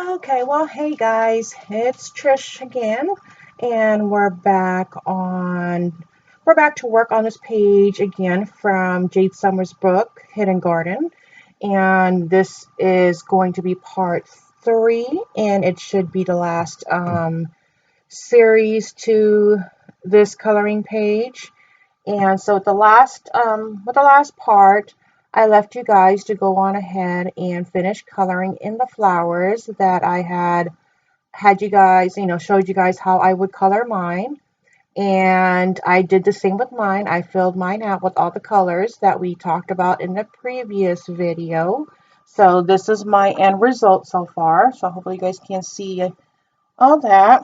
Okay, well, hey guys, it's Trish again, and we're back to work on this page again from Jade Summer's book, Hidden Garden, and this is going to be part 3, and it should be the last series to this coloring page. And so with the last part, I left you guys to go on ahead and finish coloring in the flowers that I had you guys, showed you guys how I would color mine. And I did the same with mine. I filled mine out with all the colors that we talked about in the previous video. So this is my end result so far. So hopefully you guys can see all that.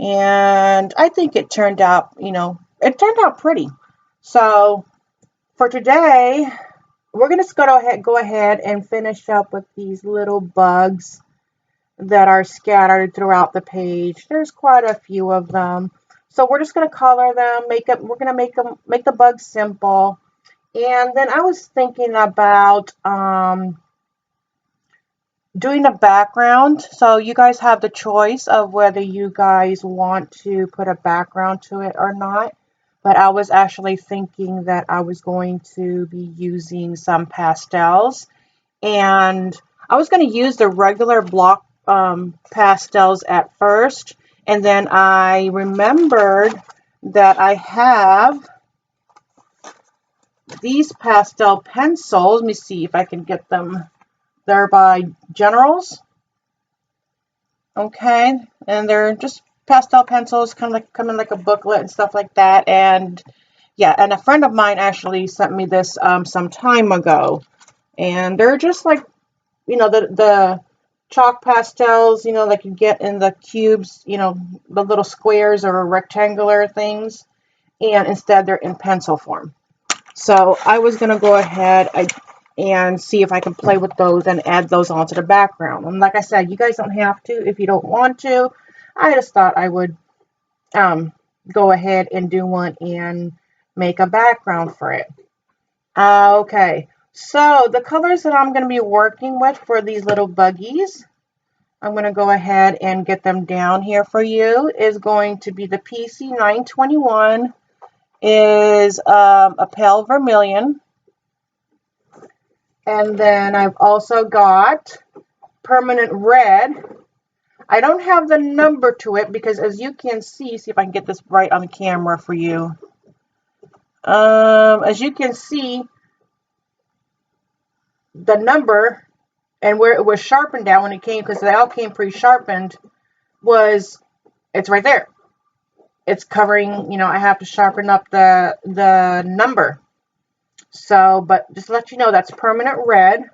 And I think it turned out, it turned out pretty. So for today, we're going to go ahead and finish up with these little bugs that are scattered throughout the page. There's quite a few of them. So we're just going to color them, we're going to make the bugs simple. And then I was thinking about doing a background. So you guys have the choice of whether you guys want to put a background to it or not. But I was actually thinking that I was going to be using some pastels. And I was going to use the regular block pastels at first. And then I remembered that I have these pastel pencils. Let me see if I can get them. They're by Generals. Okay. And they're just pastel pencils, kind of like come in like a booklet and stuff like that. And yeah, and a friend of mine actually sent me this some time ago. And they're just like, the chalk pastels, like you get in the cubes, the little squares or rectangular things. And instead they're in pencil form. So I was going to go ahead and see if I can play with those and add those onto the background. And like I said, you guys don't have to if you don't want to. I just thought I would go ahead and do one and make a background for it. Okay, so the colors that I'm going to be working with for these little buggies, I'm going to go ahead and get them down here for you, is going to be the PC 921, is a pale vermilion. And then I've also got permanent red. I don't have the number to it because as you can see if I can get this right on the camera for you. As you can see, the number and where it was sharpened down when it came, because they all came pre-sharpened, it's right there. It's covering, I have to sharpen up the number. So, but just to let you know, that's permanent red.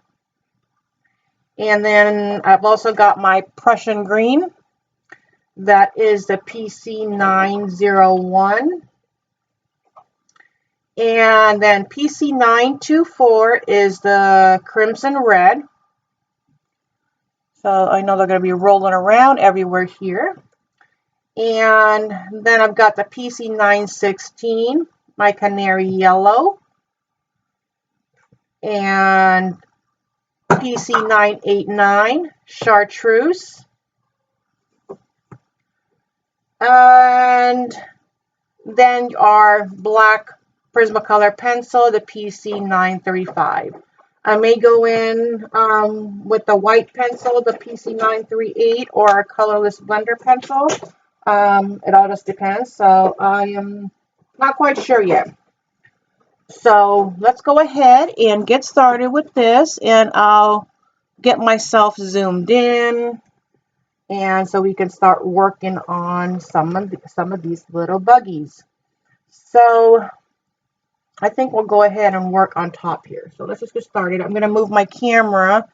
And then I've also got my Prussian Green. That is the PC 901. And then PC 924 is the Crimson Red. So I know they're going to be rolling around everywhere here. And then I've got the PC 916, my Canary Yellow. And PC 989, Chartreuse. And then our black Prismacolor pencil, the PC 935. I may go in with the white pencil, the PC 938, or a colorless blender pencil. It all just depends. So I am not quite sure yet. So let's go ahead and get started with this, and I'll get myself zoomed in, and so we can start working on some of these little buggies. So I think we'll go ahead and work on top here. So let's just get started. I'm going to move my camera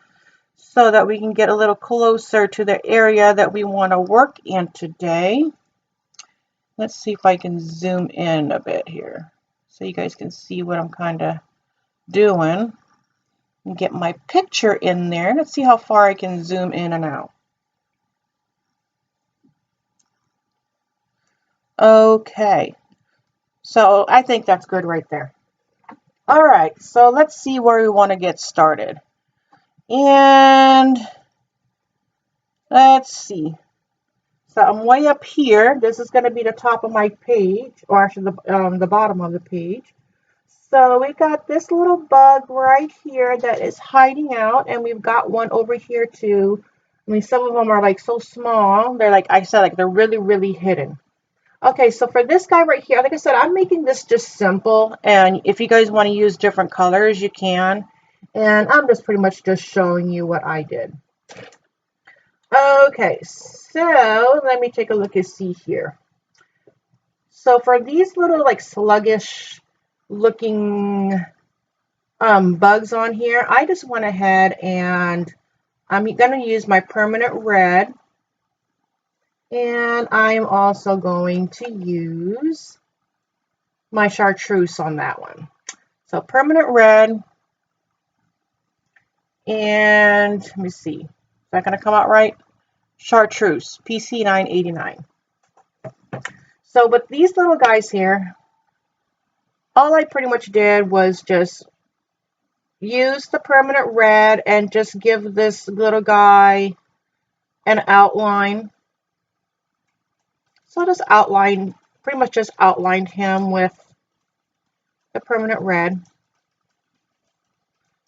so that we can get a little closer to the area that we want to work in today. Let's see if I can zoom in a bit here so you guys can see what I'm kind of doing. And get my picture in there. Let's see how far I can zoom in and out. Okay, so I think that's good right there. All right, so let's see where we want to get started. And Let's see. So I'm way up here. This is going to be the top of my page, or actually the bottom of the page. So we got this little bug right here that is hiding out, and we've got one over here too. I mean, some of them are like so small. They're like I said, like they're really, really hidden. Okay, so for this guy right here, like I said, I'm making this just simple, and if you guys want to use different colors, you can. And I'm just pretty much just showing you what I did. Okay, so let me take a look and see here. So for these little like sluggish looking bugs on here, I just went ahead and I'm going to use my permanent red, and I'm also going to use my chartreuse on that one. So permanent red, and let me see, is that going to come out right? Chartreuse, PC 989. So with these little guys here, all I pretty much did was just use the permanent red and just give this little guy an outline. So I just outlined, pretty much just outlined him with the permanent red.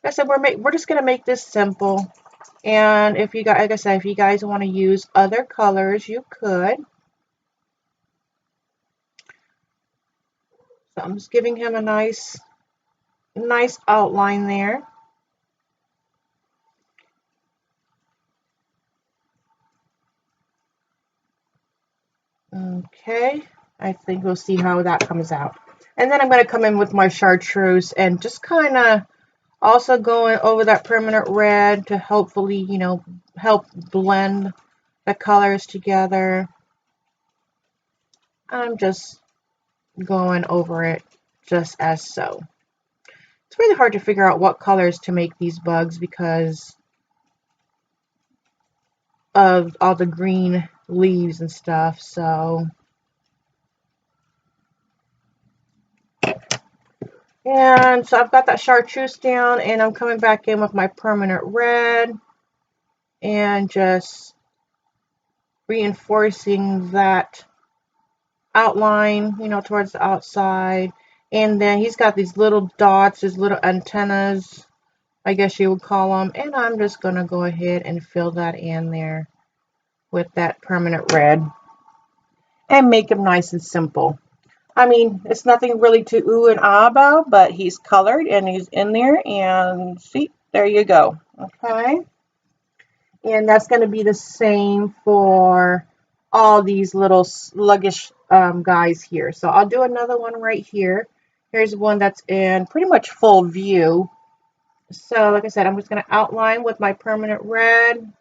Like I said, we're just gonna make this simple. And if you guys, like I said, if you guys want to use other colors, you could. So I'm just giving him a nice outline there. Okay, I think we'll see how that comes out. And then I'm going to come in with my chartreuse and just kind of also going over that permanent red to hopefully, you know, help blend the colors together. I'm just going over it just as so. It's really hard to figure out what colors to make these bugs because of all the green leaves and stuff. So, and so I've got that chartreuse down, and I'm coming back in with my permanent red and just reinforcing that outline, you know, towards the outside. And then he's got these little dots, these little antennas, I guess you would call them. And I'm just going to go ahead and fill that in there with that permanent red and make him nice and simple. I mean, it's nothing really to ooh and ah about, but he's colored and he's in there, and see, there you go. Okay. And that's going to be the same for all these little sluggish guys here. So I'll do another one right here. Here's one that's in pretty much full view. So like I said, I'm just going to outline with my permanent red.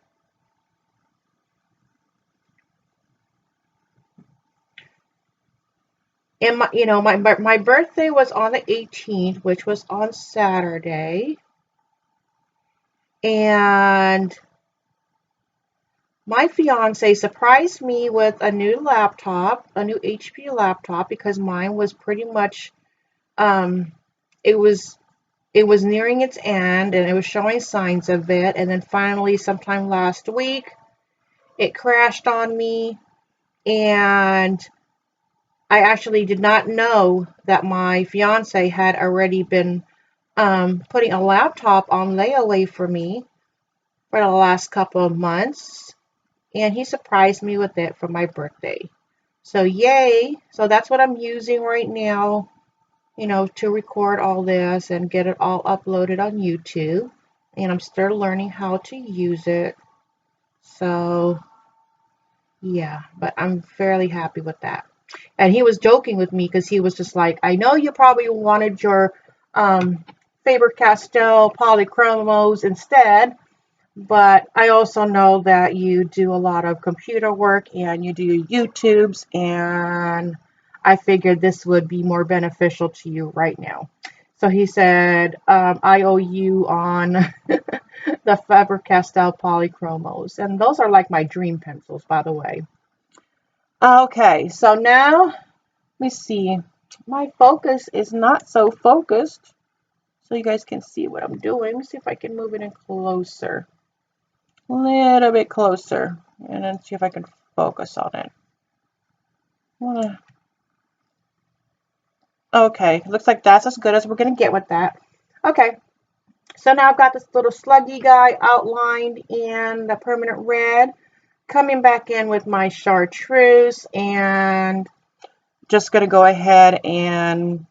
And my, you know, my birthday was on the 18th, which was on Saturday. And my fiance surprised me with a new laptop, a new HP laptop, because mine was pretty much, it was nearing its end and it was showing signs of it. And then finally, sometime last week, it crashed on me, and I actually did not know that my fiance had already been putting a laptop on layaway for me for the last couple of months. And he surprised me with it for my birthday. So yay. So that's what I'm using right now, you know, to record all this and get it all uploaded on YouTube. And I'm still learning how to use it. So yeah, but I'm fairly happy with that. And he was joking with me because he was just like, I know you probably wanted your Faber-Castell polychromos instead, but I also know that you do a lot of computer work and you do YouTubes, and I figured this would be more beneficial to you right now. So he said, I owe you on the Faber-Castell polychromos. And those are like my dream pencils, by the way. Okay, so now, let me see. My focus is not so focused, so you guys can see what I'm doing. Let me see if I can move it in closer. a little bit closer and then see if I can focus on it. Okay, looks like that's as good as we're going to get with that. Okay, so now I've got this little sluggy guy outlined in the permanent red, coming back in with my Chartreuse, and just going to go ahead and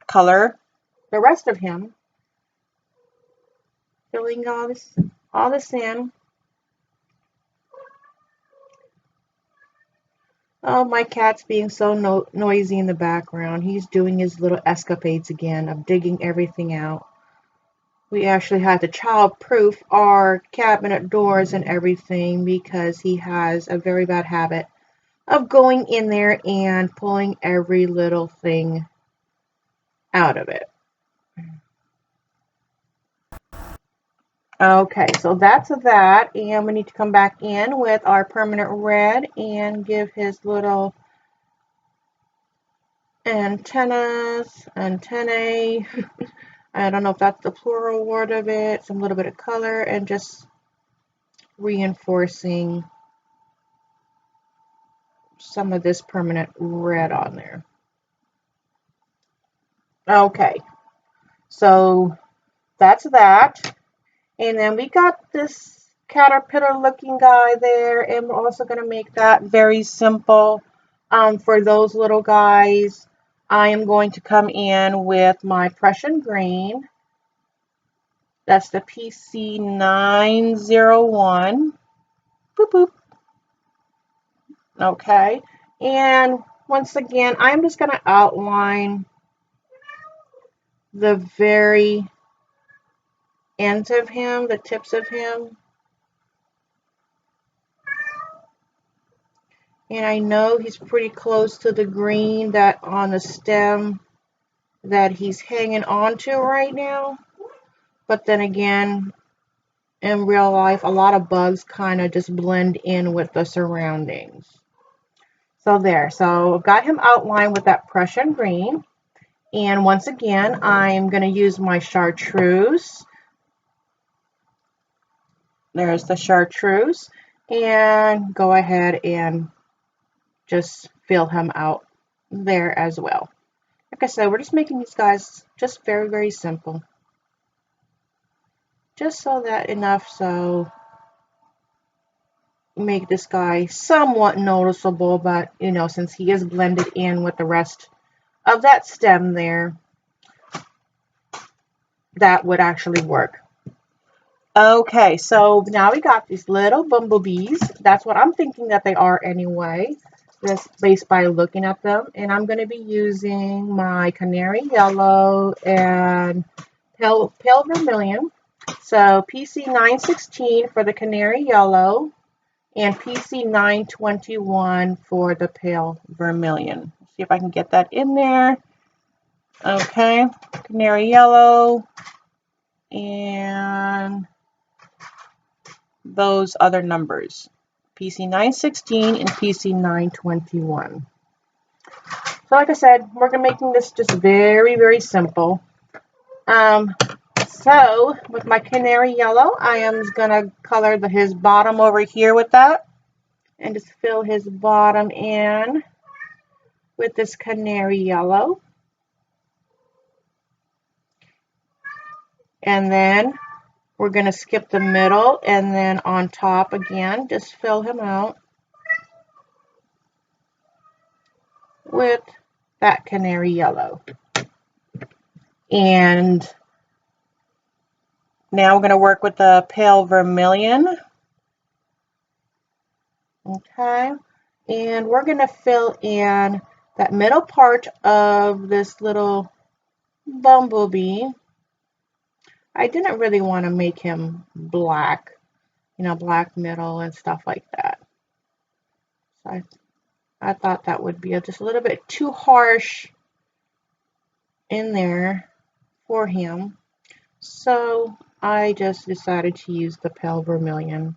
color the rest of him, filling all this in. Oh, my cat's being so noisy in the background. He's doing his little escapades again of digging everything out. We actually had to child-proof our cabinet doors and everything because he has a very bad habit of going in there and pulling every little thing out of it. Okay, so that's that, and we need to come back in with our permanent red and give his little antennae. I don't know if that's the plural word of it, some little bit of color, and just reinforcing some of this permanent red on there. Okay, so that's that. And then we got this caterpillar looking guy there, and we're also going to make that very simple. For those little guys, I am going to come in with my Prussian Green. That's the PC 901. Boop, boop. Okay, and once again, I'm just going to outline the very ends of him, the tips of him. And I know he's pretty close to the green that on the stem that he's hanging on to right now. But then again, in real life, a lot of bugs kind of just blend in with the surroundings. So there, so I've got him outlined with that Prussian green. And once again, I'm going to use my Chartreuse. There's the Chartreuse. And go ahead and just fill him out there as well. Like I said, we're just making these guys just very, very simple. Just so that enough so make this guy somewhat noticeable, but you know, since he is blended in with the rest of that stem there, that would actually work. Okay, so now we got these little bumblebees. That's what I'm thinking that they are anyway, just based by looking at them. And I'm going to be using my Canary Yellow and Pale Vermilion. So PC 916 for the Canary Yellow and PC 921 for the Pale Vermilion. Let's see if I can get that in there. Okay, Canary Yellow and those other numbers, PC 916 and PC 921. So like I said, we're going to making this just very, very simple. So with my Canary Yellow, I am going to color his bottom over here with that and just fill his bottom in with this Canary Yellow. And then we're going to skip the middle, and then on top again, just fill him out with that Canary Yellow. And now we're going to work with the Pale Vermilion. Okay, and we're going to fill in that middle part of this little bumblebee. I didn't really want to make him black, you know, black middle and stuff like that. So I thought that would be just a little bit too harsh in there for him. So I just decided to use the Pale Vermilion.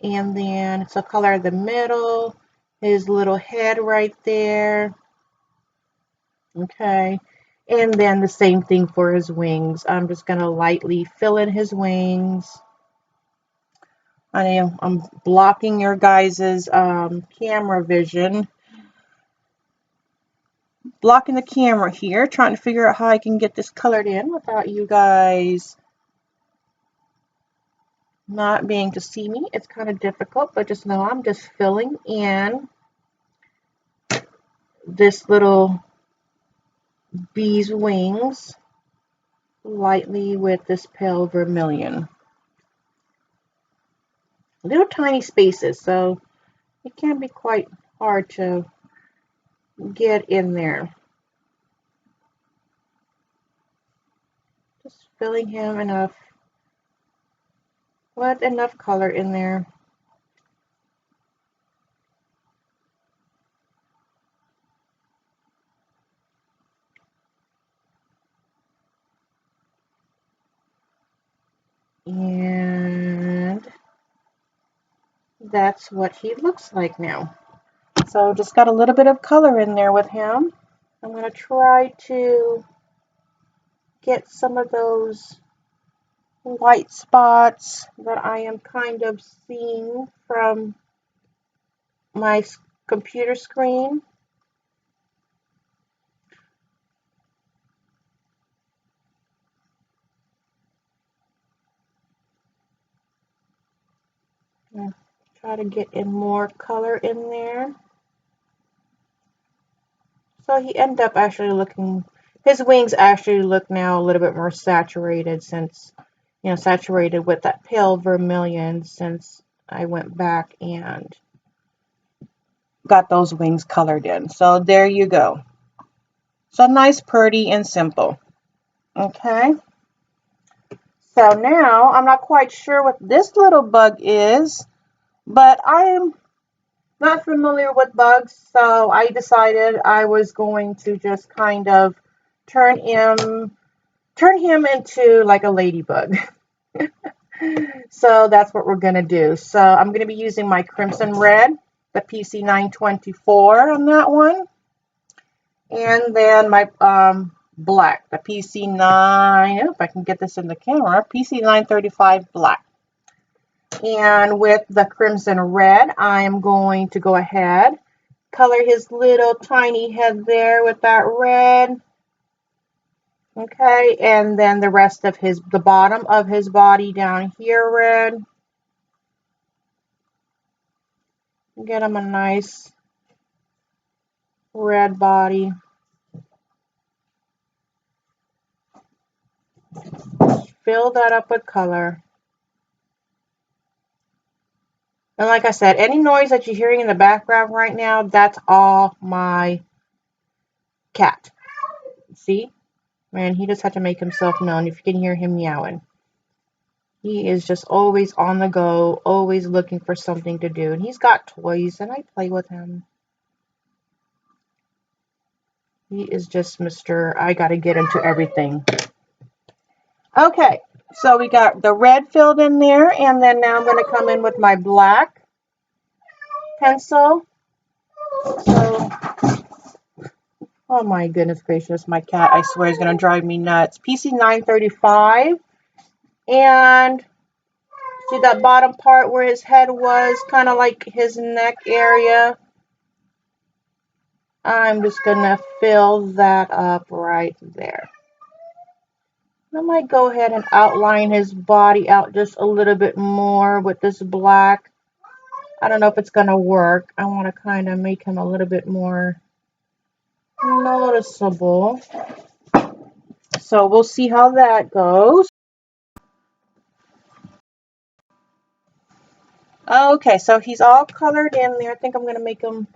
And then it's a color of the middle, his little head right there. Okay. And then the same thing for his wings. I'm just going to lightly fill in his wings. I'm blocking your guys's camera vision. Blocking the camera here, trying to figure out how I can get this colored in without you guys not being able to see me. It's kind of difficult, but just know I'm just filling in this little bee's wings lightly with this pale vermilion. Little tiny spaces, so it can be quite hard to get in there. Just filling him enough with enough color in there. And that's what he looks like now. So just got a little bit of color in there with him. I'm going to try to get some of those white spots that I am kind of seeing from my computer screen. Try to get in more color in there. So he ended up actually looking, his wings actually look now a little bit more saturated since, saturated with that pale vermilion since I went back and got those wings colored in. So there you go. So nice, pretty, and simple. Okay. So now I'm not quite sure what this little bug is, but I am not familiar with bugs, so I decided I was going to just kind of turn him into like a ladybug. So that's what we're going to do. So I'm going to be using my Crimson Red, the PC 924 on that one. And then my black, the PC 9, if I can get this in the camera, PC 935 black. And with the Crimson Red, I am going to go ahead, color his little tiny head there with that red. Okay, and then the rest of the bottom of his body down here red. Get him a nice red body. Fill that up with color. And like I said, any noise that you're hearing in the background right now, that's all my cat. See? Man, he just had to make himself known if you can hear him meowing. He is just always on the go, always looking for something to do. And he's got toys, and I play with him. He is just Mr. I gotta get into everything. Okay, so we got the red filled in there, and then now I'm going to come in with my black pencil. So, oh my goodness gracious, my cat, I swear, is going to drive me nuts. PC 935, and see that bottom part where his head was, kind of like his neck area. I'm just going to fill that up right there. I might go ahead and outline his body out just a little bit more with this black. I don't know if it's going to work. I want to kind of make him a little bit more noticeable. So we'll see how that goes. Okay, so he's all colored in there. I think I'm going to make him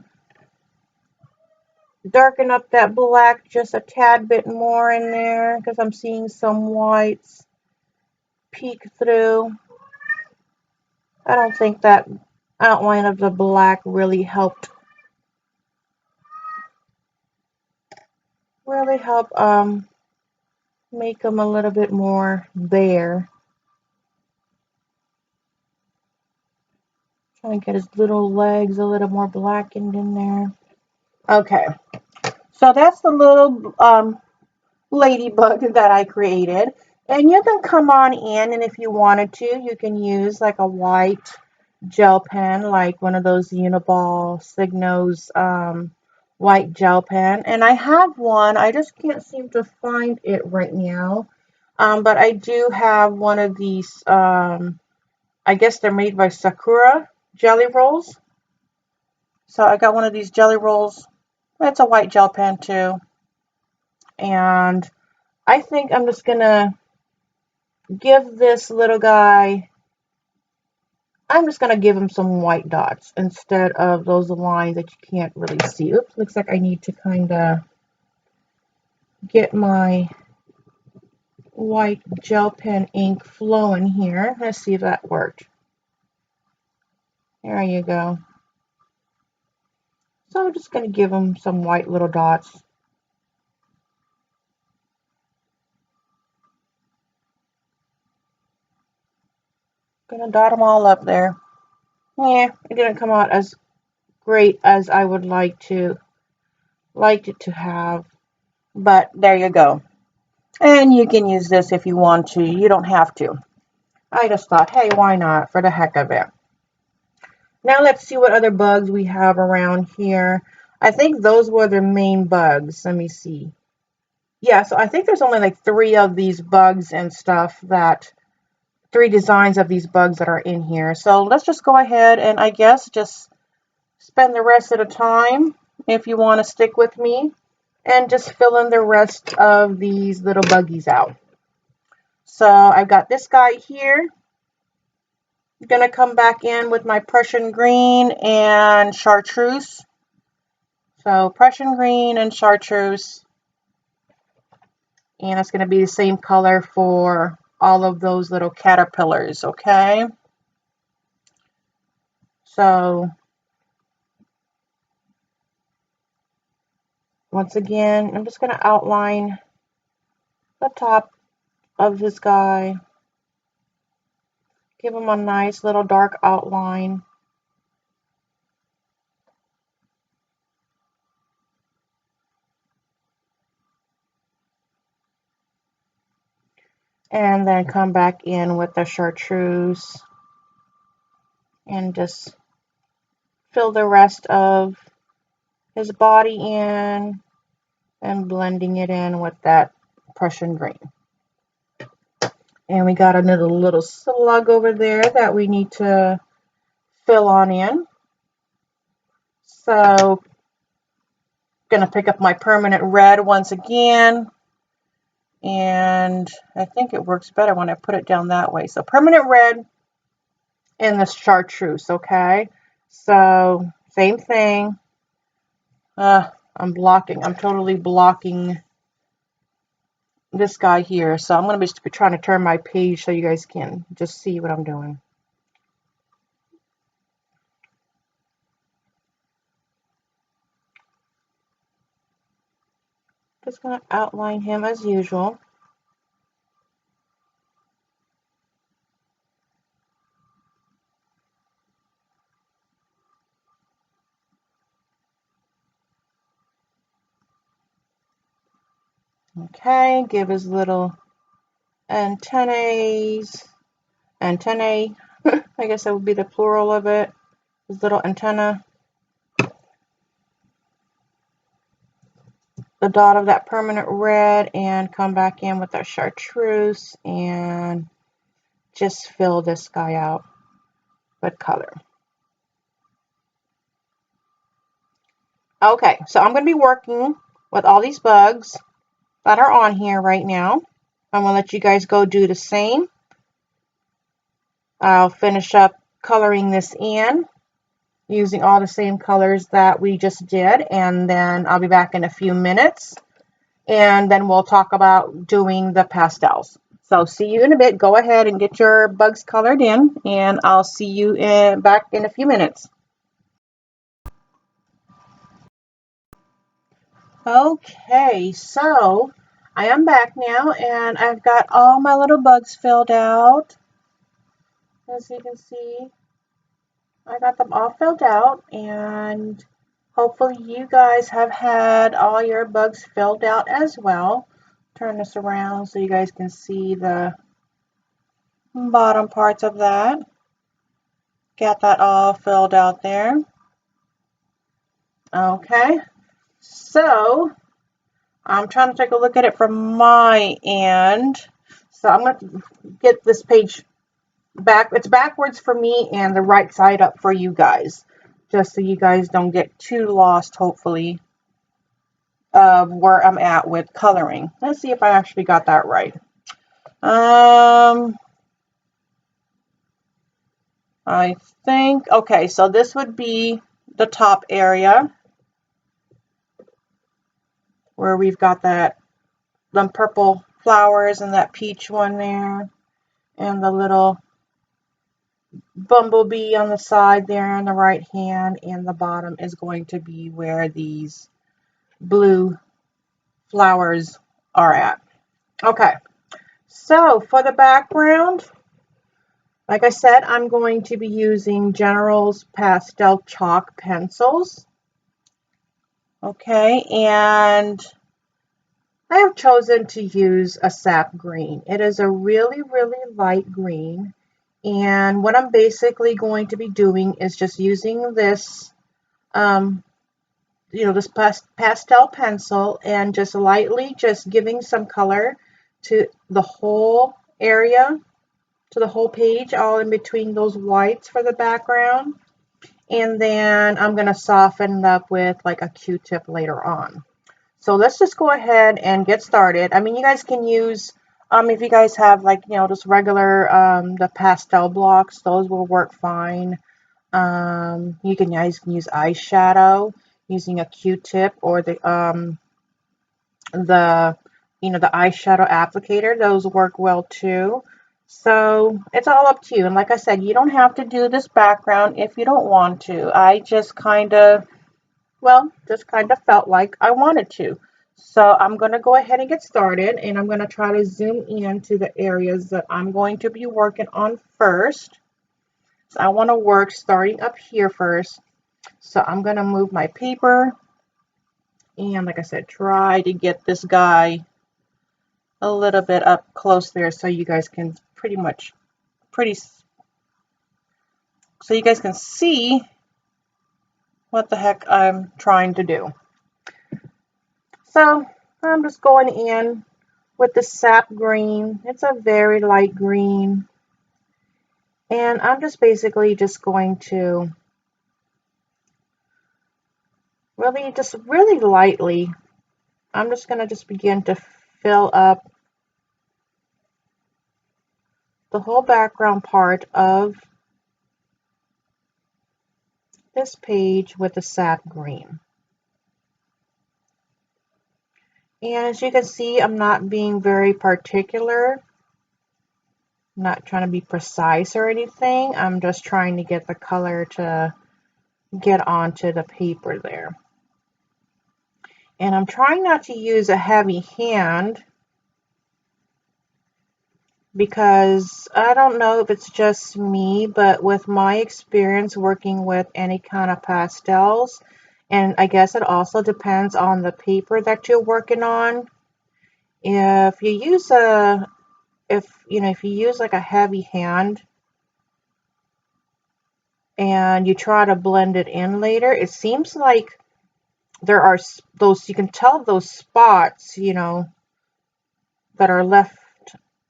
darken up that black just a tad bit more in there because I'm seeing some whites peek through. I don't think that outline of the black really helped. Make him a little bit more bare. Trying to get his little legs a little more blackened in there. Okay, so that's the little ladybug that I created. And you can come on in, and if you wanted to, you can use like a white gel pen, like one of those Uniball Signos white gel pen. And I have one, I just can't seem to find it right now. But I do have one of these, I guess they're made by Sakura jelly rolls. So I got one of these jelly rolls. It's a white gel pen too. And I think I'm just gonna give this little guy, I'm just gonna give him some white dots instead of those lines that you can't really see. Oops, looks like I need to kind of get my white gel pen ink flowing here. Let's see if that worked. There you go. So I'm just gonna give him some white little dots. Gonna dot them all up there. Yeah, it didn't come out as great as I would liked it to have, but there you go. And you can use this if you want to. You don't have to. I just thought, hey, why not, for the heck of it. Now let's see what other bugs we have around here. I think those were the main bugs. Let me see. Yeah, so I think there's only like 3 of these bugs and stuff, that 3 designs of these bugs that are in here. So let's just go ahead and I guess just spend the rest of the time, if you want to stick with me, and just fill in the rest of these little buggies out. So I've got this guy here. I'm going to come back in with my Prussian Green and Chartreuse. So Prussian Green and Chartreuse. And it's going to be the same color for all of those little caterpillars, okay? So once again, I'm just going to outline the top of this guy. Give him a nice little dark outline. And then come back in with the Chartreuse and just fill the rest of his body in and blending it in with that Prussian Green. And we got another little slug over there that we need to fill on in. So gonna pick up my permanent red once again, and I think it works better when I put it down that way. So permanent red in the Chartreuse, okay? So same thing. I'm totally blocking this guy here. So I'm going to be trying to turn my page so you guys can just see what I'm doing. Just going to outline him as usual. Okay, give his little antennae, I guess that would be the plural of it, his little antenna. The dot of that permanent red and come back in with that Chartreuse and just fill this guy out with color. Okay, so I'm going to be working with all these bugs that are on here right now. I'm going to let you guys go do the same. I'll finish up coloring this in using all the same colors that we just did, and then I'll be back in a few minutes, and then we'll talk about doing the pastels. So see you in a bit. Go ahead and get your bugs colored in, and I'll see you back in a few minutes. Okay, so I am back now, and I've got all my little bugs filled out. As you can see, I got them all filled out, and hopefully you guys have had all your bugs filled out as well. Turn this around so you guys can see the bottom parts of that. Get that all filled out there. Okay, so I'm trying to take a look at it from my end. So I'm going to get this page back. It's backwards for me and the right side up for you guys, just so you guys don't get too lost, hopefully, of where I'm at with coloring. Let's see if I actually got that right. I think, okay, so this would be the top area where we've got that, them purple flowers and that peach one there, and the little bumblebee on the side there on the right hand, and the bottom is going to be where these blue flowers are at. Okay, so for the background, like I said, I'm going to be using General's pastel chalk pencils. Okay, and I have chosen to use a sap green. It is a really, really light green. And what I'm basically going to be doing is just using this, this pastel pencil and just lightly just giving some color to the whole area, to the whole page, all in between those whites for the background. And then I'm going to soften it up with like a Q-tip later on. So let's just go ahead and get started. I mean, you guys can use, if you guys have like, just regular, the pastel blocks, those will work fine. You guys can use eyeshadow using a Q-tip or the eyeshadow applicator. Those work well too. So it's all up to you. And like I said, you don't have to do this background if you don't want to. I just kind of felt like I wanted to. So I'm going to go ahead and get started, and I'm going to try to zoom in to the areas that I'm going to be working on first. So I want to work starting up here first. So I'm going to move my paper and, like I said, try to get this guy a little bit up close there so you guys can so you guys can see what the heck I'm trying to do. So I'm just going in with the sap green. It's a very light green. And I'm just basically just going to really lightly, I'm just going to just begin to fill up the whole background part of this page with the sap green. And as you can see, I'm not being very particular. I'm not trying to be precise or anything. I'm just trying to get the color to get onto the paper there. And I'm trying not to use a heavy hand because I don't know if it's just me, but with my experience working with any kind of pastels, and I guess it also depends on the paper that you're working on. If you use if you use like a heavy hand and you try to blend it in later, it seems like there are those, you can tell those spots, that are left.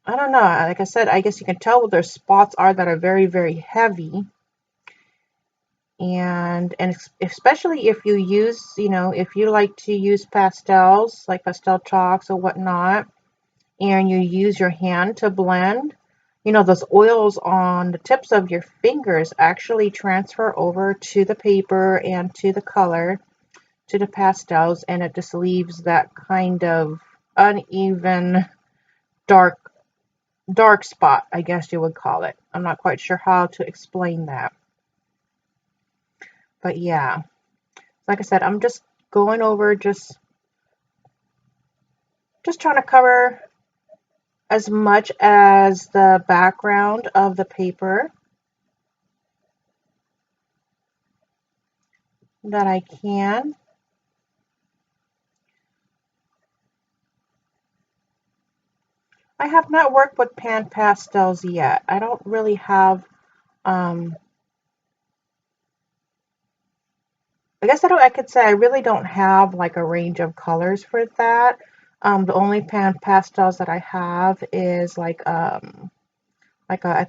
I don't know. Like I said, I guess you can tell what their spots are that are very, very heavy. And especially if you use, if you like to use pastels, like pastel chalks or whatnot, and you use your hand to blend, those oils on the tips of your fingers actually transfer over to the paper and to the color, to the pastels, and it just leaves that kind of uneven, dark spot, I guess you would call it. I'm not quite sure how to explain that. But yeah, like I said, I'm just going over, just trying to cover as much as the background of the paper that I can. I have not worked with pan pastels yet. I don't really have I guess I could say I really don't have like a range of colors for that. The only pastels that I have is like I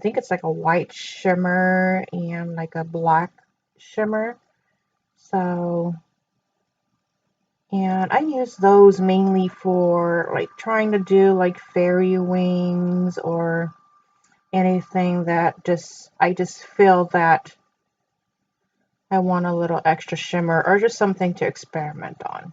think it's like a white shimmer and like a black shimmer. So, and I use those mainly for like trying to do like fairy wings or anything that I just feel that I want a little extra shimmer or just something to experiment on.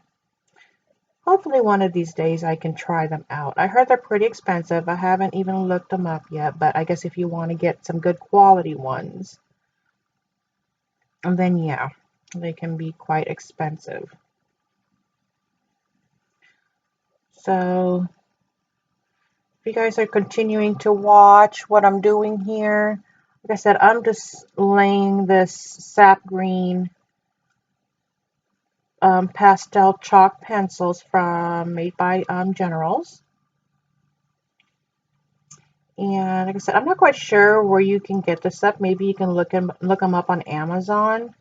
Hopefully one of these days I can try them out. I heard they're pretty expensive. I haven't even looked them up yet, but I guess if you want to get some good quality ones, and then yeah, they can be quite expensive. So if you guys are continuing to watch what I'm doing here, like I said, I'm just laying this Sap Green pastel chalk pencils from made by Generals. And like I said, I'm not quite sure where you can get this up. Maybe you can look them up on Amazon.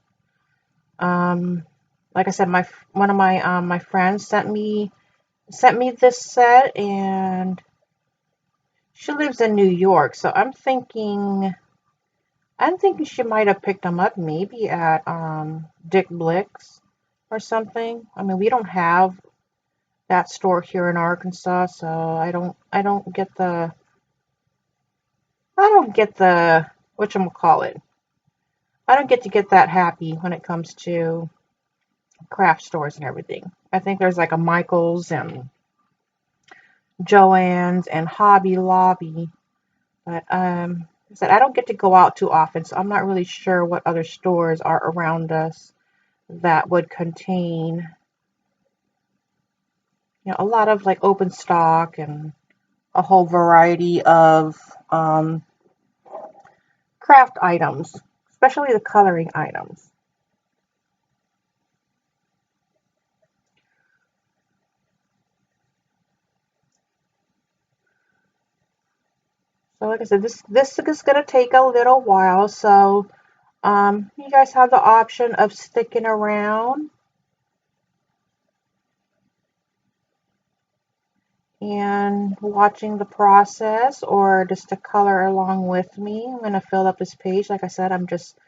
Like I said, one of my friends sent me this set, and she lives in New York, so I'm thinking she might have picked them up maybe at Dick Blick's or something. I mean, we don't have that store here in Arkansas, so I don't get the whatchamacallit. I don't get to get that happy when it comes to craft stores and everything. I think there's like a Michael's and Joann's and Hobby Lobby, but I said I don't get to go out too often, so I'm not really sure what other stores are around us that would contain, a lot of like open stock and a whole variety of craft items, especially the coloring items. So like I said, this is gonna take a little while, so you guys have the option of sticking around and watching the process or just to color along with me. I'm gonna fill up this page. Like I said, I'm just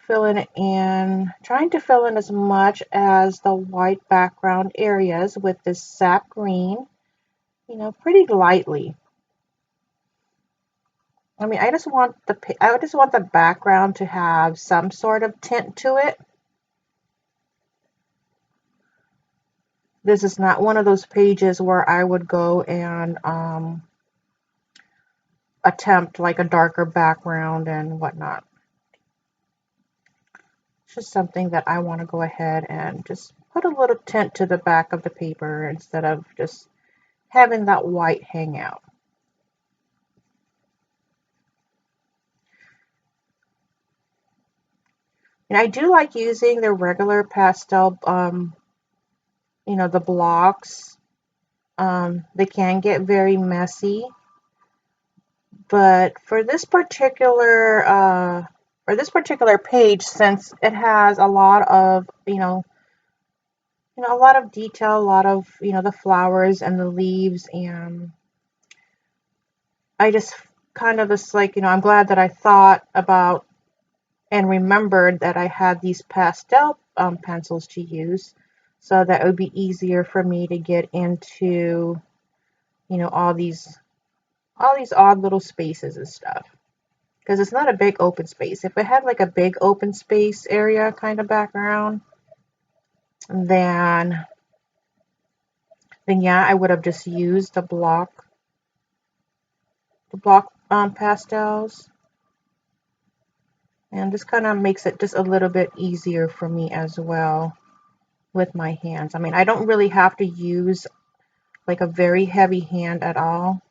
filling it in, trying to fill in as much as the white background areas with this sap green, pretty lightly. I mean, I just want the background to have some sort of tint to it. This is not one of those pages where I would go and attempt like a darker background and whatnot. It's just something that I want to go ahead and just put a little tint to the back of the paper instead of just having that white hang out. And I do like using the regular pastel, the blocks. They can get very messy, but for this particular page, since it has a lot of, a lot of detail, a lot of, the flowers and the leaves, and I just kind of just like, I'm glad that I thought about and remembered that I had these pastel pencils to use, so that it would be easier for me to get into, all these odd little spaces and stuff. Because it's not a big open space. If it had like a big open space area kind of background, then yeah, I would have just used the block pastels. And this kind of makes it just a little bit easier for me as well with my hands. I mean, I don't really have to use like a very heavy hand at all.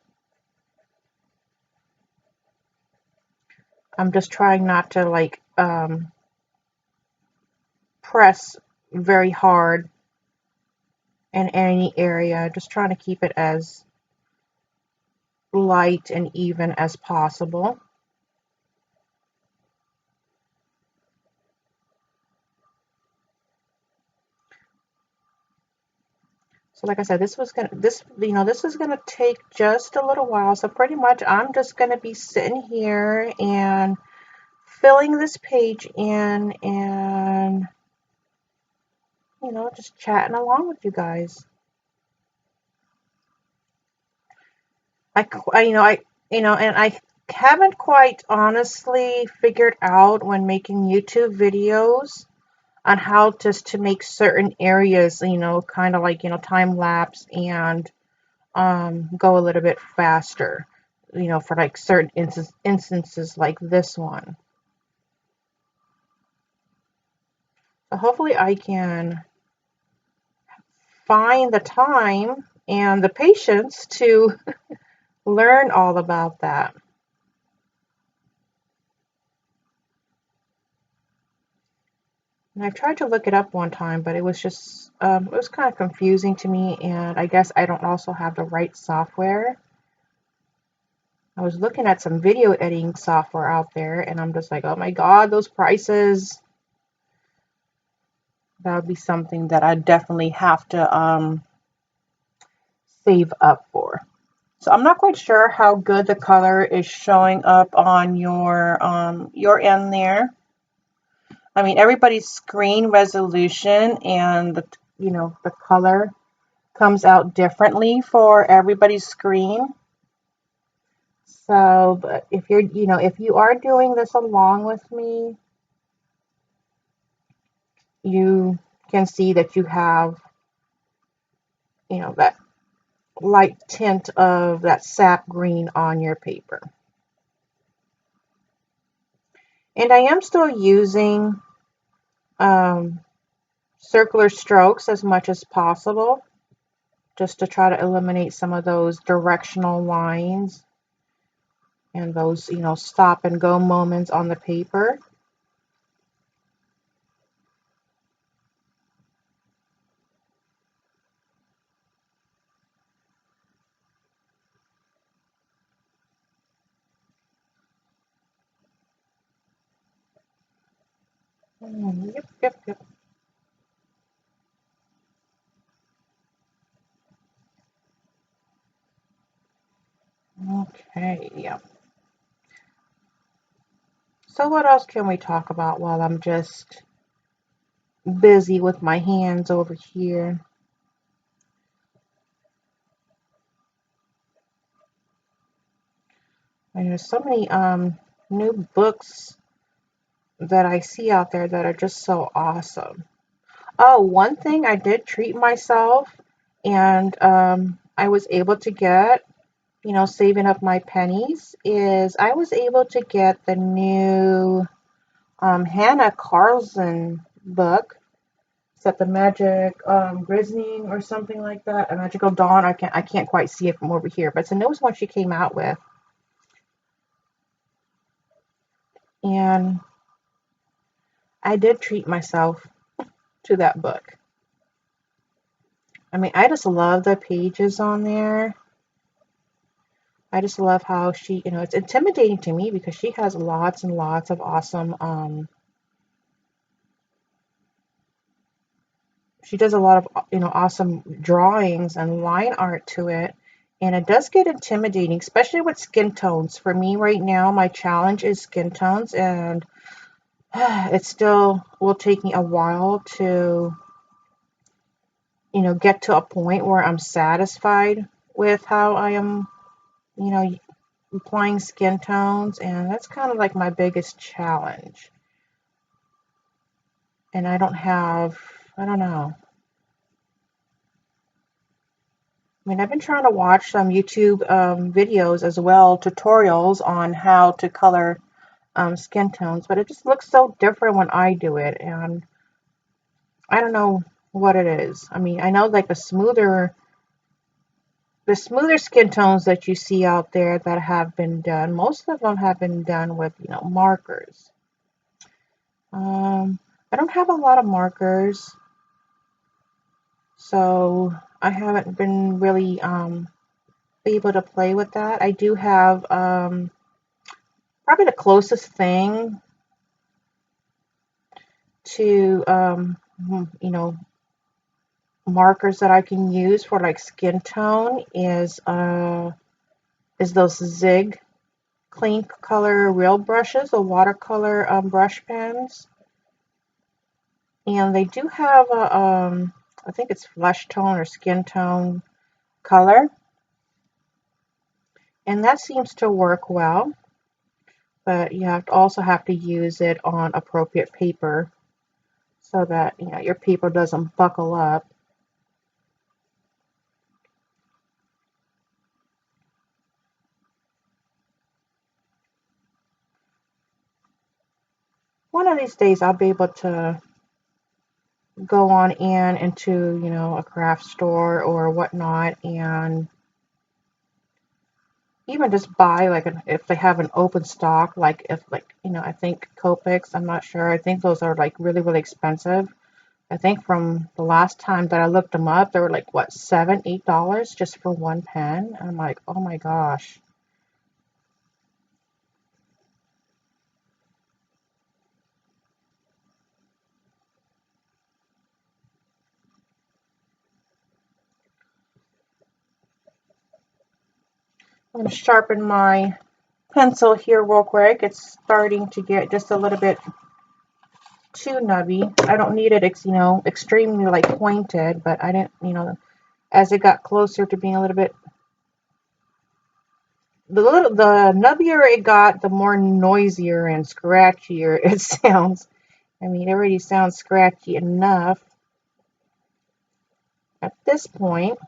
I'm just trying not to like press very hard in any area. Just trying to keep it as light and even as possible. So like I said, this is gonna take just a little while. So pretty much I'm just gonna be sitting here and filling this page in and, just chatting along with you guys. And I haven't quite honestly figured out when making YouTube videos on how just to make certain areas, kind of like, time lapse and go a little bit faster, for like certain instances like this one. So hopefully I can find the time and the patience to learn all about that. And I've tried to look it up one time, but it was just, it was kind of confusing to me, and I guess I don't also have the right software. I was looking at some video editing software out there, and I'm just like, oh my God, those prices. That would be something that I definitely have to save up for. So I'm not quite sure how good the color is showing up on your end there. I mean, everybody's screen resolution and the color comes out differently for everybody's screen. So, but if if you are doing this along with me, you can see that you have, that light tint of that sap green on your paper. And I am still using circular strokes as much as possible, just to try to eliminate some of those directional lines and those, stop and go moments on the paper. Yep, yep, yep. Okay, yeah. So what else can we talk about while I'm just busy with my hands over here? And there's so many new books that I see out there that are just so awesome. Oh, one thing I did treat myself, and I was able to get, saving up my pennies, is I was able to get the new Hannah Carlson book. Is that the Magic Grizzling or something like that? A Magical Dawn. I can't quite see it from over here, but it's the newest one she came out with. And I did treat myself to that book. I mean, I just love the pages on there. I just love how she, it's intimidating to me because she has lots and lots of awesome, she does a lot of, awesome drawings and line art to it. And it does get intimidating, especially with skin tones. For me right now, my challenge is skin tones, and it still will take me a while to, get to a point where I'm satisfied with how I am, you know, applying skin tones, and that's kind of like my biggest challenge. And I don't know. I mean, I've been trying to watch some YouTube videos as well, tutorials on how to color skin tones, but it just looks so different when I do it, and I don't know what it is. I mean, I know like the smoother skin tones that you see out there that have been done, most of them have been done with, markers. I don't have a lot of markers, so I haven't been really able to play with that. I do have probably the closest thing to, you know, markers that I can use for like skin tone is those Zig Clean Color Real brushes, the watercolor brush pens. And they do have a, I think it's flesh tone or skin tone color. And that seems to work well. But you also have to use it on appropriate paper so that your paper doesn't buckle up. One of these days I'll be able to go on into a craft store or whatnot and even just buy like if they have an open stock, like if I think Copics, I'm not sure, I think those are like really really expensive. I think from the last time that I looked them up, they were like what, $7, $8 just for one pen. I'm like, oh my gosh. I'm going to sharpen my pencil here real quick. It's starting to get just a little bit too nubby. I don't need it, extremely like pointed, but I didn't, as it got closer to being a little bit, the nubbier it got, the more noisier and scratchier it sounds. I mean, it already sounds scratchy enough at this point.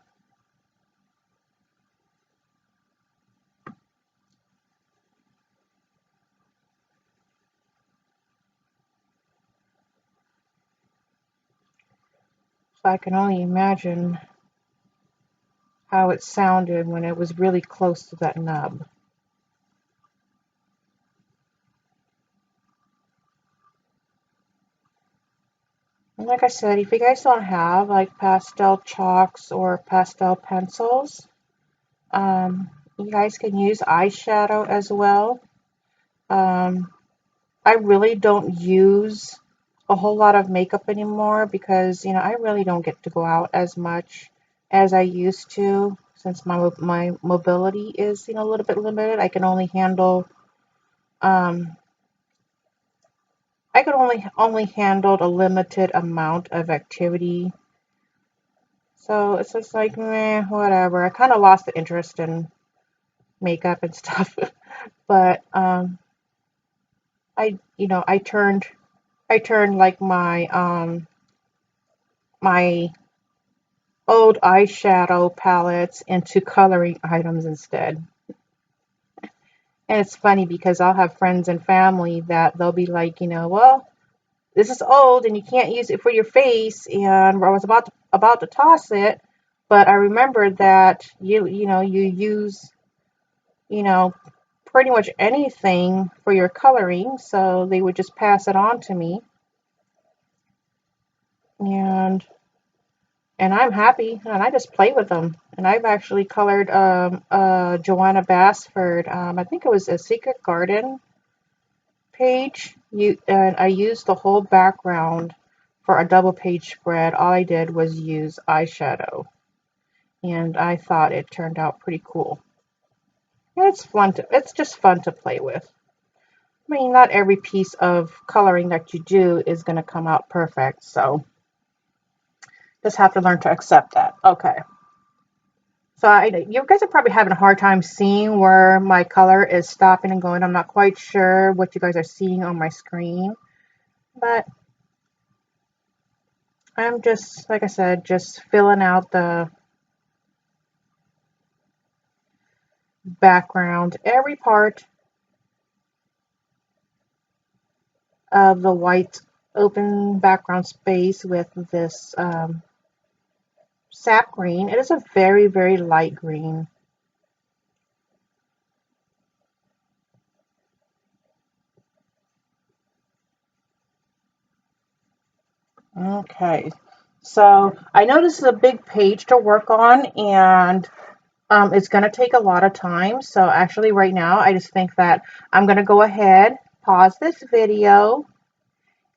So I can only imagine how it sounded when it was really close to that nub. And like I said, if you guys don't have like pastel chalks or pastel pencils, you guys can use eyeshadow as well. I really don't use a whole lot of makeup anymore because I really don't get to go out as much as I used to since my mobility is a little bit limited. I can only handle I could only handle a limited amount of activity. So it's just like meh, whatever. I kind of lost the interest in makeup and stuff. But I turned like my old eyeshadow palettes into coloring items instead. And it's funny because I'll have friends and family that they'll be like, well, this is old and you can't use it for your face, and I was about to toss it, but I remembered that you use you know pretty much anything for your coloring, so they would just pass it on to me, and I'm happy, and I just play with them. And I've actually colored Joanna Basford. I think it was a Secret Garden page. And I used the whole background for a double page spread. All I did was use eyeshadow, and I thought it turned out pretty cool. And it's just fun to play with. I mean, not every piece of coloring that you do is going to come out perfect, so just have to learn to accept that. Okay. So you guys are probably having a hard time seeing where my color is stopping and going. I'm not quite sure what you guys are seeing on my screen, but I'm just, like I said, just filling out the background, every part of the white open background space with this sap green. It is a very, very light green. Okay, so I know this is a big page to work on, and it's going to take a lot of time. So actually right now, I just think that I'm going to go ahead, pause this video,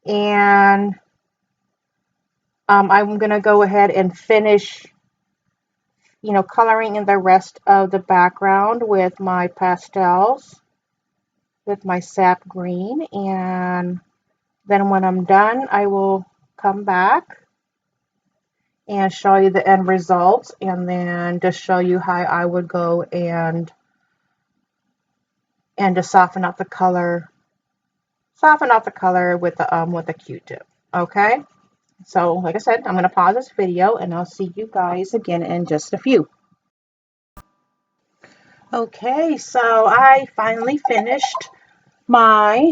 and I'm going to go ahead and finish, coloring in the rest of the background with my pastels, with my sap green. And then when I'm done, I will come back and show you the end results, and then just show you how I would go and just soften out the color with the Q-tip. Okay, so like I said, I'm going to pause this video and I'll see you guys again in just a few. Okay, so I finally finished my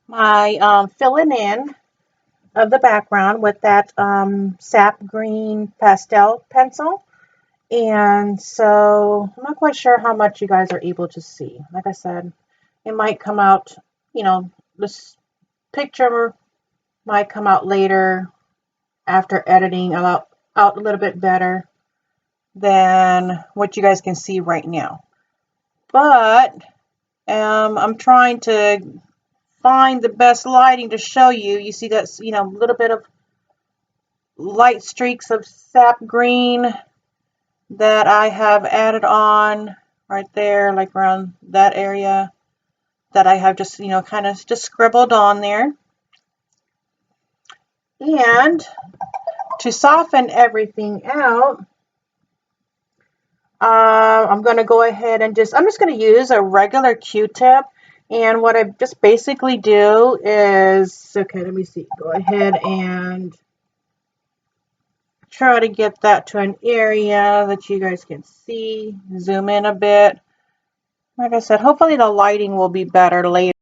filling in of the background with that sap green pastel pencil. And so I'm not quite sure how much you guys are able to see. Like I said, it might come out, this picture might come out later after editing out a little bit better than what you guys can see right now. But I'm trying to find the best lighting to show you. You see that's, a little bit of light streaks of sap green that I have added on right there, like around that area that I have just, kind of just scribbled on there. And to soften everything out, I'm going to go ahead and I'm just going to use a regular Q-tip. And what I just basically do is, okay, let me see, go ahead and try to get that to an area that you guys can see, zoom in a bit. Like I said, hopefully the lighting will be better later.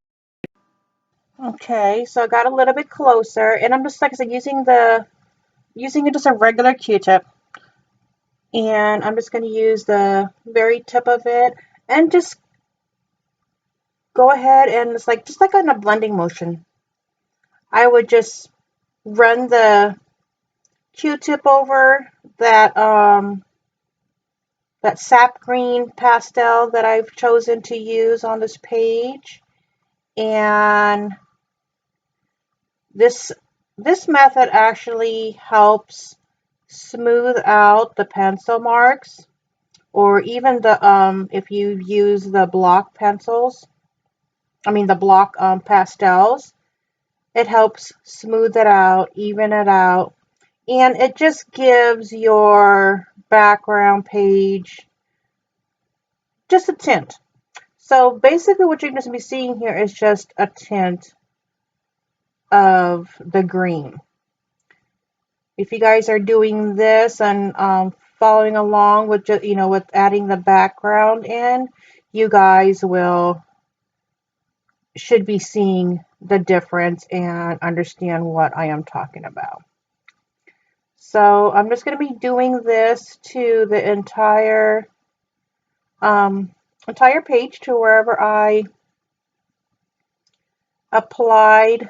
Okay, so I got a little bit closer, and I'm just, like I said, using just a regular Q-tip. And I'm just going to use the very tip of it and just go ahead and it's like just like in a blending motion. I would just run the Q-tip over that that sap green pastel that I've chosen to use on this page. And this method actually helps smooth out the pencil marks, or even the if you use the block pencils, the block pastels, it helps smooth it out, even it out, and it just gives your background page just a tint. So basically what you're going to be seeing here is just a tint of the green. If you guys are doing this and following along with just, with adding the background in, you guys should be seeing the difference and understand what I am talking about. So I'm just going to be doing this to the entire page, to wherever I applied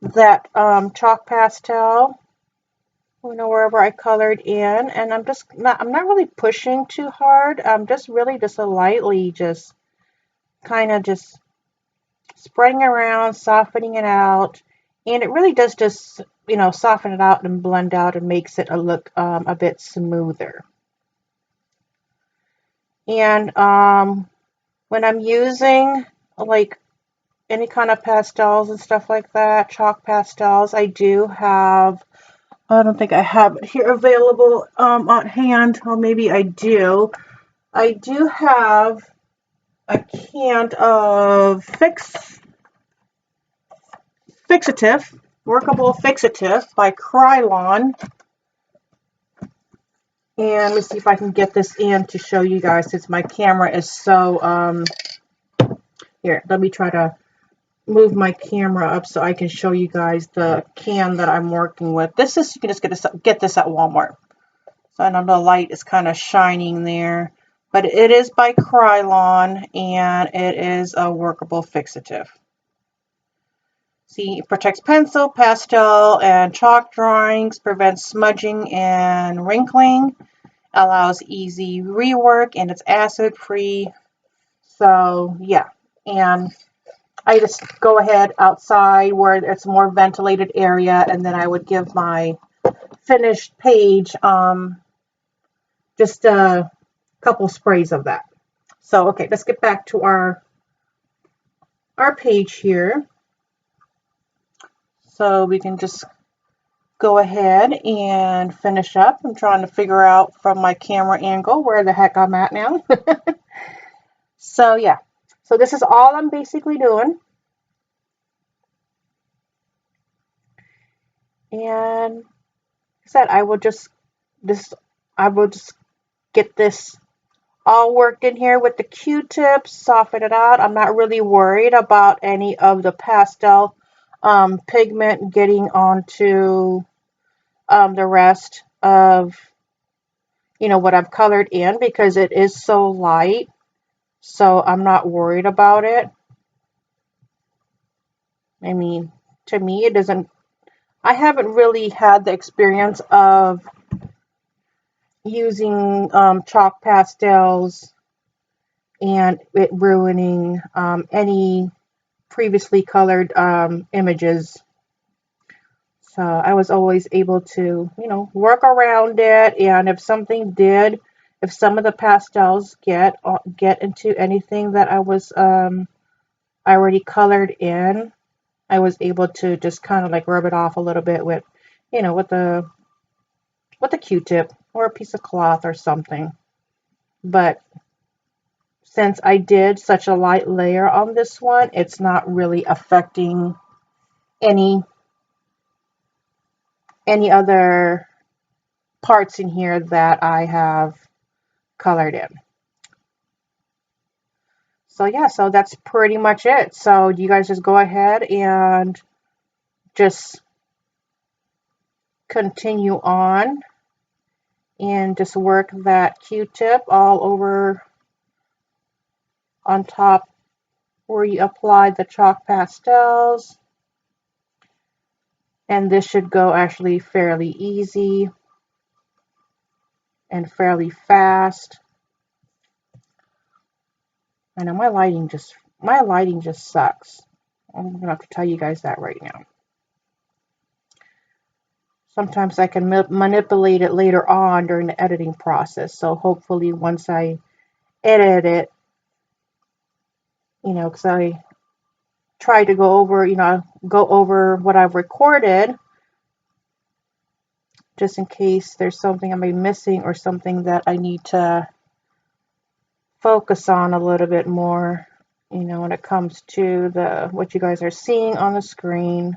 that chalk pastel, wherever I colored in. And I'm not really pushing too hard. I'm just really just lightly just kind of just spreading around, softening it out. And it really does just, soften it out and blend out and makes it look a bit smoother. And when I'm using like any kind of pastels and stuff like that, chalk pastels, I don't think I have it here available on hand, or maybe I do. I do have a can of fixative, workable fixative by Krylon. And let me see if I can get this in to show you guys, since my camera is so, here, let me try to move my camera up so I can show you guys the can that I'm working with. This is, you can just get this at Walmart. So I know the light is kind of shining there, but it is by Krylon, and it is a workable fixative. See, it protects pencil, pastel, and chalk drawings, prevents smudging and wrinkling, allows easy rework, and it's acid free. So yeah, and I just go ahead outside where it's a more ventilated area, and then I would give my finished page just a couple sprays of that. So, okay, let's get back to our page here. So we can just go ahead and finish up. I'm trying to figure out from my camera angle where the heck I'm at now. So yeah, so this is all I'm basically doing. And like I said, I will just get this all worked in here with the Q-tips, soften it out. I'm not really worried about any of the pastel pigment getting onto the rest of, you know, what I've colored in, because it is so light. So I'm not worried about it. I mean, to me, it doesn't, I haven't really had the experience of using chalk pastels and it ruining any previously colored images. So I was always able to, you know, work around it. And if something did, if some of the pastels get into anything that I was already colored in, I was able to just kind of like rub it off a little bit with, you know, with the Q-tip or a piece of cloth or something. But since I did such a light layer on this one, it's not really affecting any other parts in here that I have colored in. So yeah, so that's pretty much it. So you guys just go ahead and just continue on and just work that Q-tip all over on top where you applied the chalk pastels. And this should go actually fairly easy and fairly fast. I know my lighting just sucks. I'm gonna have to tell you guys that right now. Sometimes I can manipulate it later on during the editing process. So hopefully once I edit it, you know, because I try to go over what I've recorded, just in case there's something I may be missing or something that I need to focus on a little bit more, you know, when it comes to what you guys are seeing on the screen.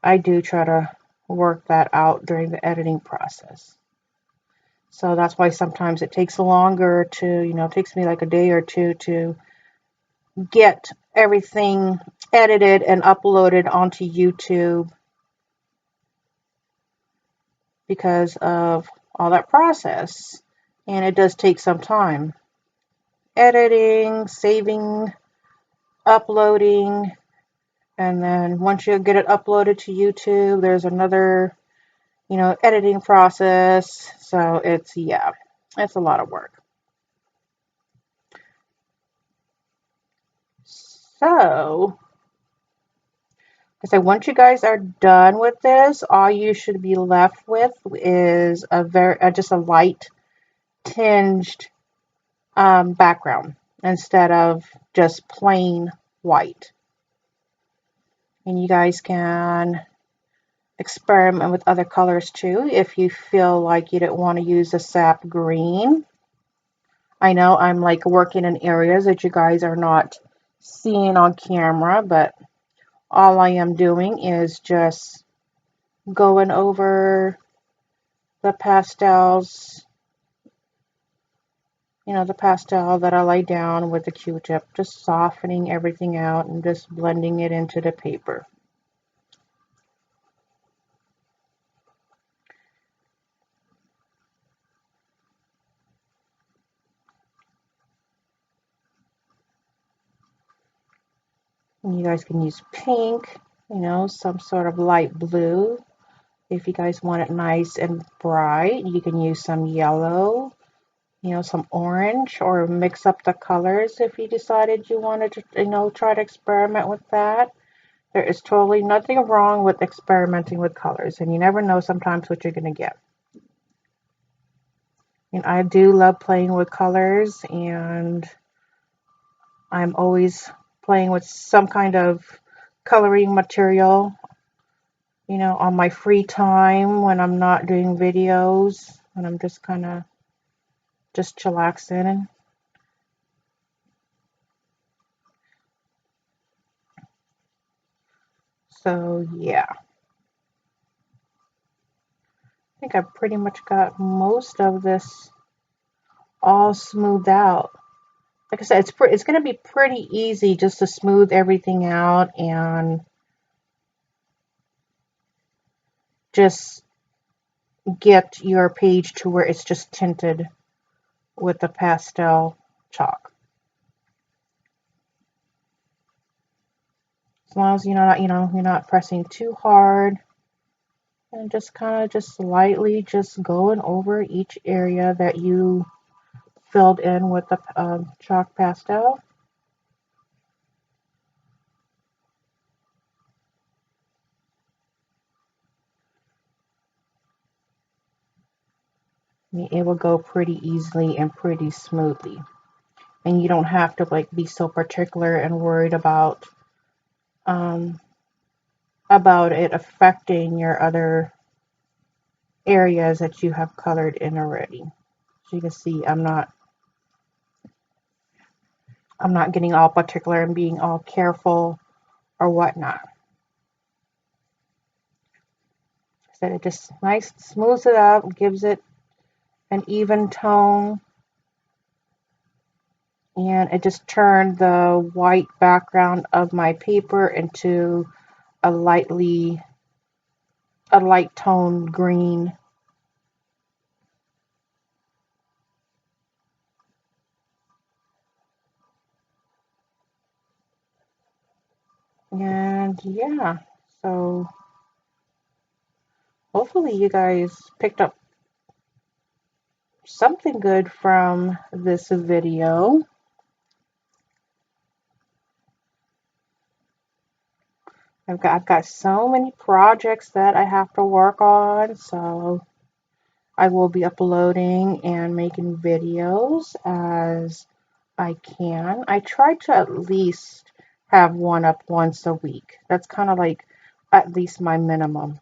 I do try to work that out during the editing process. So that's why sometimes it takes longer to, you know, it takes me like a day or two to get everything edited and uploaded onto YouTube, because of all that process. And it does take some time. Editing, saving, uploading, and then once you get it uploaded to YouTube, there's another, you know, editing process. So it's a lot of work. So once you guys are done with this, all you should be left with is just a light tinged background instead of just plain white. And you guys can experiment with other colors too if you feel like you don't want to use a sap green. I know I'm like working in areas that you guys are not seeing on camera, but all I am doing is just going over the pastels, you know, the pastel that I lay down with the Q-tip, just softening everything out and just blending it into the paper. And you guys can use pink, you know, some sort of light blue. If you guys want it nice and bright, you can use some yellow. you know, some orange, or mix up the colors if you decided you wanted to, you know, try to experiment with that. There is totally nothing wrong with experimenting with colors, and you never know sometimes what you're going to get. And I do love playing with colors, and I'm always playing with some kind of coloring material, you know, on my free time when I'm not doing videos, when I'm just kind of just chillaxing. So yeah, I think I've pretty much got most of this all smoothed out. Like I said, it's going to be pretty easy just to smooth everything out and just get your page to where it's just tinted with the pastel chalk. As long as you're not pressing too hard, and just kind of just lightly just going over each area that you filled in with the chalk pastel. It will go pretty easily and pretty smoothly, and you don't have to like be so particular and worried um, about it affecting your other areas that you have colored in already. So you can see I'm not getting all particular and being all careful or whatnot. So it just nice smooths it out, gives it an even tone, and it just turned the white background of my paper into a light tone green. And yeah, so hopefully you guys picked up something good from this video. I've got so many projects that I have to work on, so I will be uploading and making videos as I can. I try to at least have one up once a week. That's kind of like at least my minimum.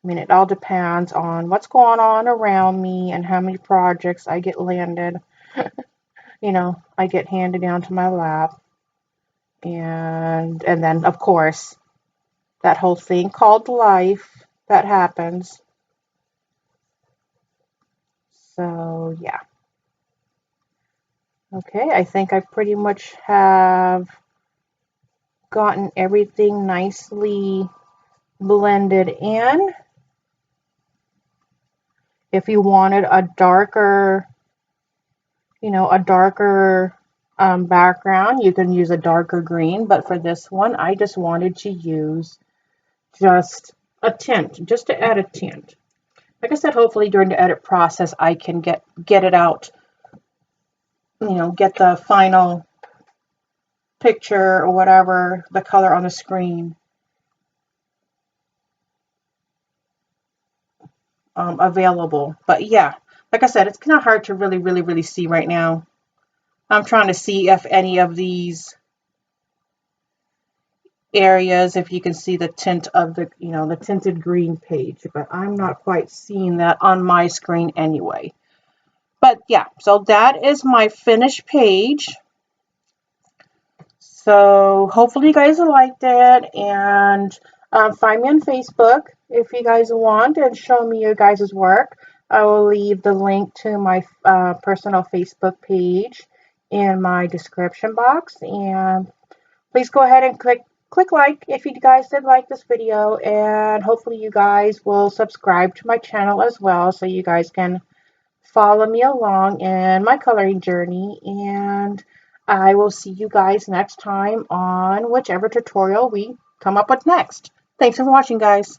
I mean, it all depends on what's going on around me and how many projects I get landed. You know, I get handed down to my lap. And then, of course, that whole thing called life that happens. So, yeah. Okay, I think I pretty much have gotten everything nicely blended in. If you wanted a darker, background, you can use a darker green, but for this one, I just wanted to use just a tint, just to add a tint. Like I said, hopefully during the edit process, I can get it out, get the final picture or whatever, the color on the screen available. But yeah, like I said, it's kind of hard to really see right now. I'm trying to see if any of these areas, if you can see the tint of the tinted green page, but I'm not quite seeing that on my screen anyway. But yeah, so that is my finished page. So hopefully you guys liked it, and find me on Facebook if you guys want and show me your guys' work. I will leave the link to my personal Facebook page in my description box, and please go ahead and click like if you guys did like this video, and hopefully you guys will subscribe to my channel as well so you guys can follow me along in my coloring journey, and I will see you guys next time on whichever tutorial we come up with next. Thanks for watching, guys.